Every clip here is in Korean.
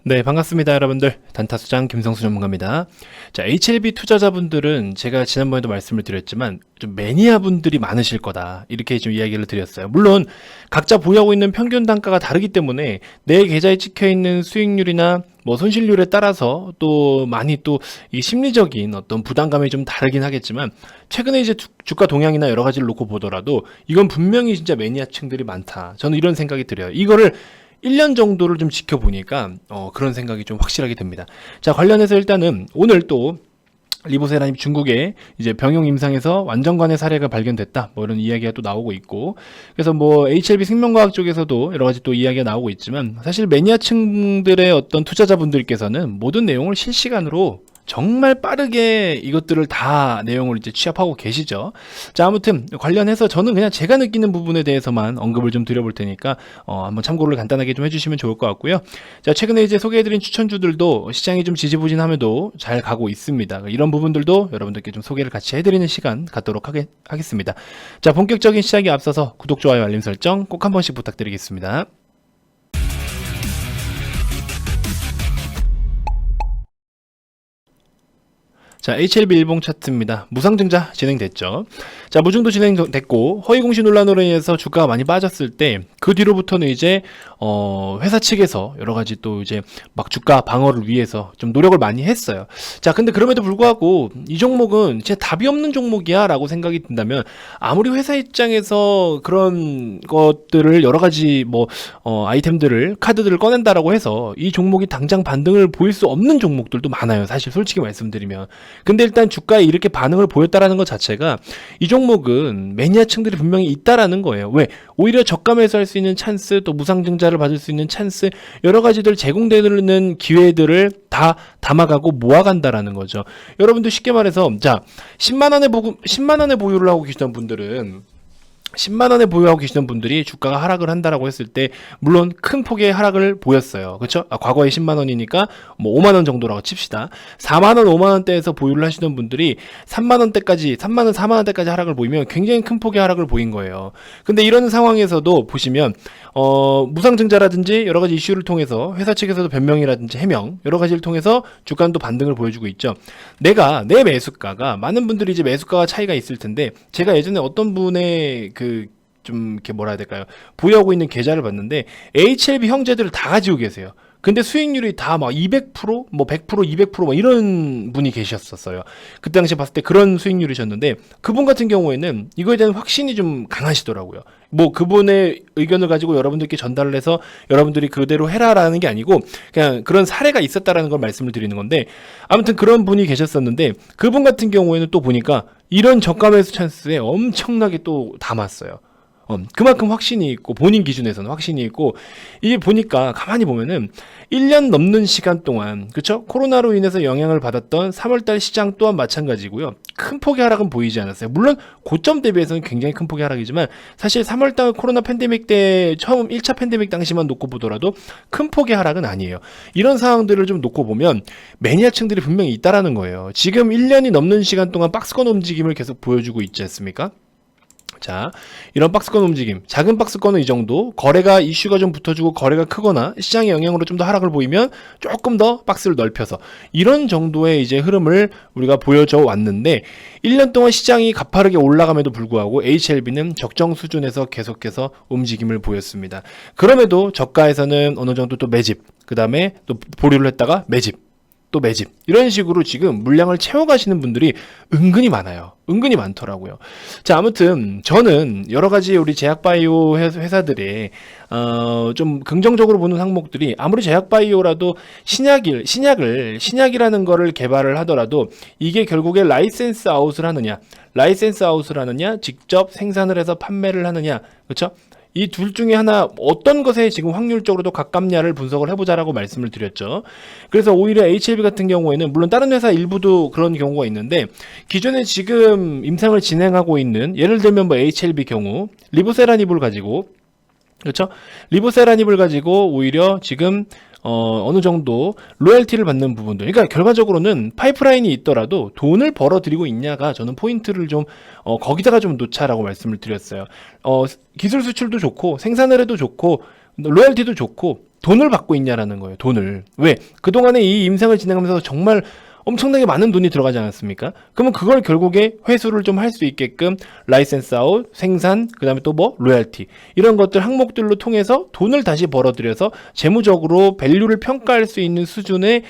네, 반갑습니다, 여러분들. 단타수장 김성수 전문가입니다. 자, HLB 투자자분들은 제가 지난번에도 말씀을 드렸지만 좀 매니아 분들이 많으실 거다. 이렇게 좀 이야기를 드렸어요. 물론 각자 보유하고 있는 평균 단가가 다르기 때문에 내 계좌에 찍혀 있는 수익률이나 뭐 손실률에 따라서 또 많이 또 이 심리적인 어떤 부담감이 좀 다르긴 하겠지만 최근에 이제 주가 동향이나 여러 가지를 놓고 보더라도 이건 분명히 진짜 매니아층들이 많다. 저는 이런 생각이 들어요. 이거를 1년 정도를 좀 지켜보니까 그런 생각이 좀 확실하게 듭니다. 자, 관련해서 일단은 오늘 또 리보세라님 중국에 이제 병용 임상에서 완전관의 사례가 발견됐다. 뭐 이런 이야기가 또 나오고 있고. 그래서 뭐 HLB 생명과학 쪽에서도 여러 가지 또 이야기가 나오고 있지만 사실 매니아층들의 어떤 투자자분들께서는 모든 내용을 실시간으로 정말 빠르게 이것들을 다 내용을 이제 취합하고 계시죠. 자, 아무튼 관련해서 저는 그냥 제가 느끼는 부분에 대해서만 언급을 좀 드려볼 테니까 한번 참고를 간단하게 좀 해주시면 좋을 것 같고요. 자, 최근에 이제 소개해드린 추천주들도 시장이 좀 지지부진함에도 잘 가고 있습니다. 이런 부분들도 여러분들께 좀 소개를 같이 해드리는 시간 갖도록 하겠습니다. 자, 본격적인 시작에 앞서서 구독, 좋아요, 알림 설정 꼭 한 번씩 부탁드리겠습니다. 자, HLB 일봉 차트입니다. 무상증자 진행됐죠. 자, 무증도 진행됐고 허위 공시 논란으로 인해서 주가가 많이 빠졌을 때 그 뒤로부터는 이제 회사 측에서 여러 가지 또 이제 막 주가 방어를 위해서 좀 노력을 많이 했어요. 자, 근데 그럼에도 불구하고 이 종목은 제 답이 없는 종목이야라고 생각이 든다면 아무리 회사 입장에서 그런 것들을 여러 가지 뭐 아이템들을 카드들을 꺼낸다라고 해서 이 종목이 당장 반등을 보일 수 없는 종목들도 많아요. 사실 솔직히 말씀드리면. 근데 일단 주가에 이렇게 반응을 보였다라는 것 자체가 이 종목은 매니아층들이 분명히 있다라는 거예요. 왜? 오히려 저가매수 할 수 있는 찬스, 또 무상증자를 받을 수 있는 찬스, 여러 가지들 제공되는 기회들을 다 담아가고 모아간다라는 거죠. 여러분들 쉽게 말해서 자, 10만 원에 보유를 하고 계시던 분들은 10만 원에 보유하고 계시던 분들이 주가가 하락을 한다라고 했을 때 물론 큰 폭의 하락을 보였어요. 그렇죠? 과거에 10만 원이니까 뭐 5만 원 정도라고 칩시다. 4만 원, 5만 원대에서 보유를 하시던 분들이 3만 원대까지, 3만 원, 4만 원대까지 하락을 보이면 굉장히 큰 폭의 하락을 보인 거예요. 근데 이런 상황에서도 보시면 무상증자라든지 여러 가지 이슈를 통해서 회사 측에서도 변명이라든지 해명 여러 가지를 통해서 주가는 또 반등을 보여주고 있죠. 내 매수가가 많은 분들이 이제 매수가가 차이가 있을 텐데 제가 예전에 어떤 분의 좀 이렇게 뭐라 해야 될까요? 보유하고 있는 계좌를 봤는데 HLB 형제들을 다 가지고 계세요. 근데 수익률이 다 막 200%, 뭐 100%, 200%뭐 이런 분이 계셨었어요. 그때 당시에 봤을 때 그런 수익률이셨는데 그분 같은 경우에는 이거에 대한 확신이 좀 강하시더라고요. 뭐 그분의 의견을 가지고 여러분들께 전달을 해서 여러분들이 그대로 해라라는 게 아니고 그냥 그런 사례가 있었다라는 걸 말씀을 드리는 건데 아무튼 그런 분이 계셨었는데 그분 같은 경우에는 또 보니까 이런 저가 매수 찬스에 엄청나게 또 담았어요. 그만큼 확신이 있고 본인 기준에서는 확신이 있고 이게 보니까 가만히 보면은 1년 넘는 시간 동안 그쵸? 코로나로 인해서 영향을 받았던 3월달 시장 또한 마찬가지고요. 큰 폭의 하락은 보이지 않았어요. 물론 고점 대비해서는 굉장히 큰 폭의 하락이지만 사실 3월달 코로나 팬데믹 때 처음 1차 팬데믹 당시만 놓고 보더라도 큰 폭의 하락은 아니에요. 이런 상황들을 좀 놓고 보면 매니아층들이 분명히 있다라는 거예요. 지금 1년이 넘는 시간 동안 박스권 움직임을 계속 보여주고 있지 않습니까? 자, 이런 박스권 움직임, 작은 박스권은 이 정도, 거래가 이슈가 좀 붙어주고 거래가 크거나 시장의 영향으로 좀 더 하락을 보이면 조금 더 박스를 넓혀서 이런 정도의 이제 흐름을 우리가 보여줘 왔는데 1년 동안 시장이 가파르게 올라감에도 불구하고 HLB는 적정 수준에서 계속해서 움직임을 보였습니다. 그럼에도 저가에서는 어느 정도 또 매집, 그 다음에 또 보류를 했다가 매집, 또 매집 이런 식으로 지금 물량을 채워가시는 분들이 은근히 많아요. 은근히 많더라고요. 자, 아무튼 저는 여러 가지 우리 제약바이오 회사들의 좀 긍정적으로 보는 항목들이 아무리 제약바이오라도 신약이라는 거를 개발을 하더라도 이게 결국에 라이센스 아웃을 하느냐 직접 생산을 해서 판매를 하느냐, 그렇죠? 이 둘 중에 하나 어떤 것에 지금 확률적으로 더 가깝냐를 분석을 해보자라고 말씀을 드렸죠. 그래서 오히려 HLB 같은 경우에는 물론 다른 회사 일부도 그런 경우가 있는데 기존에 지금 임상을 진행하고 있는 예를 들면 뭐 HLB 경우 리보세라닙을 가지고 그렇죠? 리보세라닙을 가지고 오히려 지금 어느 정도 로열티를 받는 부분들. 그러니까 결과적으로는 파이프라인이 있더라도 돈을 벌어들이고 있냐가 저는 포인트를 좀 거기다가 좀 놓자라고 말씀을 드렸어요. 기술 수출도 좋고 생산을 해도 좋고 로열티도 좋고 돈을 받고 있냐라는 거예요. 돈을. 왜? 그동안에 이 임상을 진행하면서 정말 엄청나게 많은 돈이 들어가지 않았습니까? 그러면 그걸 결국에 회수를 좀 할 수 있게끔 라이센스 아웃, 생산, 그 다음에 또 뭐 로열티 이런 것들 항목들로 통해서 돈을 다시 벌어들여서 재무적으로 밸류를 평가할 수 있는 수준의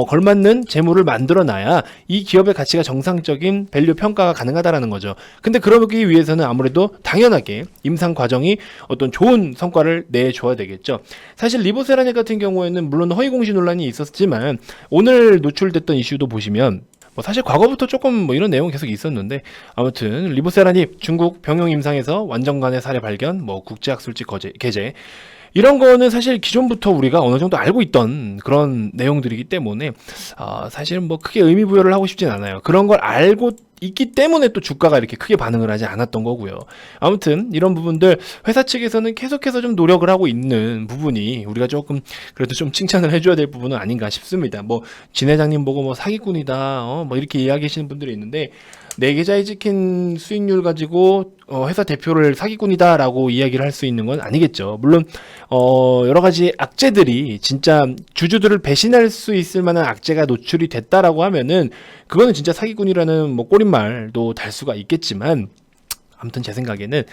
걸맞는 재물을 만들어놔야 이 기업의 가치가 정상적인 밸류 평가가 가능하다라는 거죠. 근데 그러기 위해서는 아무래도 당연하게 임상 과정이 어떤 좋은 성과를 내줘야 되겠죠. 사실 리보세라닉 같은 경우에는 물론 허위 공시 논란이 있었지만 오늘 노출됐던 이슈도 보시면 뭐 사실 과거부터 조금 뭐 이런 내용이 계속 있었는데 아무튼 리보세라닙 중국 병용 임상에서 완전간의 사례 발견, 뭐 국제학술지 게재 이런 거는 사실 기존부터 우리가 어느 정도 알고 있던 그런 내용들이기 때문에 사실은 뭐 크게 의미 부여를 하고 싶진 않아요. 그런 걸 알고 있기 때문에 또 주가가 이렇게 크게 반응을 하지 않았던 거고요. 아무튼 이런 부분들 회사 측에서는 계속해서 좀 노력을 하고 있는 부분이 우리가 조금 그래도 좀 칭찬을 해줘야 될 부분은 아닌가 싶습니다. 뭐 진 회장님 보고 뭐 사기꾼이다 뭐 이렇게 이야기하시는 분들이 있는데 내 계좌에 찍힌 수익률 가지고 회사 대표를 사기꾼이다라고 이야기를 할 수 있는 건 아니겠죠. 물론 여러 가지 악재들이 진짜 주주들을 배신할 수 있을 만한 악재가 노출이 됐다라고 하면은 그거는 진짜 사기꾼이라는 뭐 꼬릿말도 달 수가 있겠지만 아무튼 제 생각에는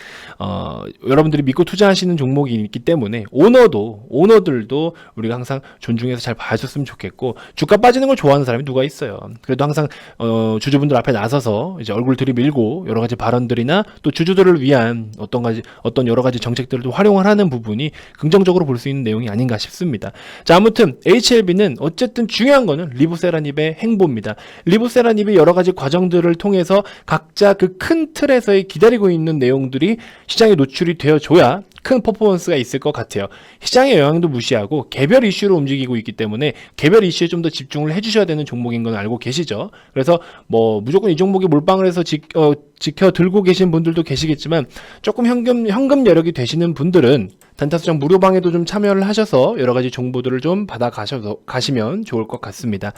여러분들이 믿고 투자하시는 종목이 있기 때문에 오너들도 우리가 항상 존중해서 잘 봐줬으면 좋겠고 주가 빠지는 걸 좋아하는 사람이 누가 있어요. 그래도 항상 주주분들 앞에 나서서 이제 얼굴 들이밀고 여러 가지 발언들이나 또 주주들을 위한 어떤 여러 가지 정책들을 또 활용을 하는 부분이 긍정적으로 볼 수 있는 내용이 아닌가 싶습니다. 자, 아무튼 HLB는 어쨌든 중요한 거는 리보세라닙의 행보입니다. 리보세라닙이 여러 가지 과정들을 통해서 각자 그 큰 틀에서의 기다리고 있는 내용들이 시장에 노출이 되어줘야 큰 퍼포먼스가 있을 것 같아요. 시장의 영향도 무시하고 개별 이슈로 움직이고 있기 때문에 개별 이슈에 좀 더 집중을 해주셔야 되는 종목인 건 알고 계시죠? 그래서 뭐 무조건 이 종목에 몰빵을 해서 지켜 들고 계신 분들도 계시겠지만 조금 현금 여력이 되시는 분들은 단타수장 무료방에도 좀 참여를 하셔서 여러 가지 정보들을 좀 받아 가시면 좋을 것 같습니다.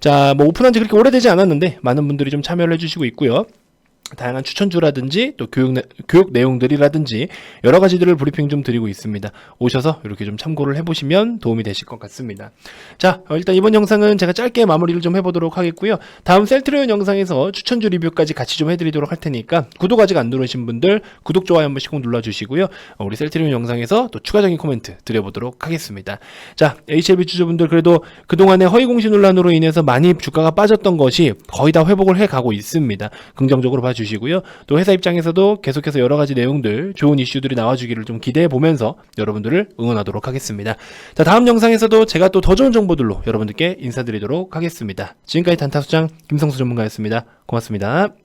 자, 뭐 오픈한 지 그렇게 오래되지 않았는데 많은 분들이 좀 참여를 해주시고 있고요. 다양한 추천주라든지 또 교육 내용들이라든지 여러 가지들을 브리핑 좀 드리고 있습니다. 오셔서 이렇게 좀 참고를 해보시면 도움이 되실 것 같습니다. 자, 일단 이번 영상은 제가 짧게 마무리를 좀 해보도록 하겠고요. 다음 셀트리온 영상에서 추천주 리뷰까지 같이 좀 해드리도록 할 테니까 구독 아직 안 누르신 분들 구독, 좋아요 한 번씩 꼭 눌러주시고요. 우리 셀트리온 영상에서 또 추가적인 코멘트 드려보도록 하겠습니다. 자, HLB 주주분들 그래도 그동안의 허위 공시 논란으로 인해서 많이 주가가 빠졌던 것이 거의 다 회복을 해가고 있습니다. 긍정적으로 주시고요. 또 회사 입장에서도 계속해서 여러 가지 내용들, 좋은 이슈들이 나와주기를 좀 기대해 보면서 여러분들을 응원하도록 하겠습니다. 자, 다음 영상에서도 제가 또 더 좋은 정보들로 여러분들께 인사드리도록 하겠습니다. 지금까지 단타수장 김성수 전문가였습니다. 고맙습니다.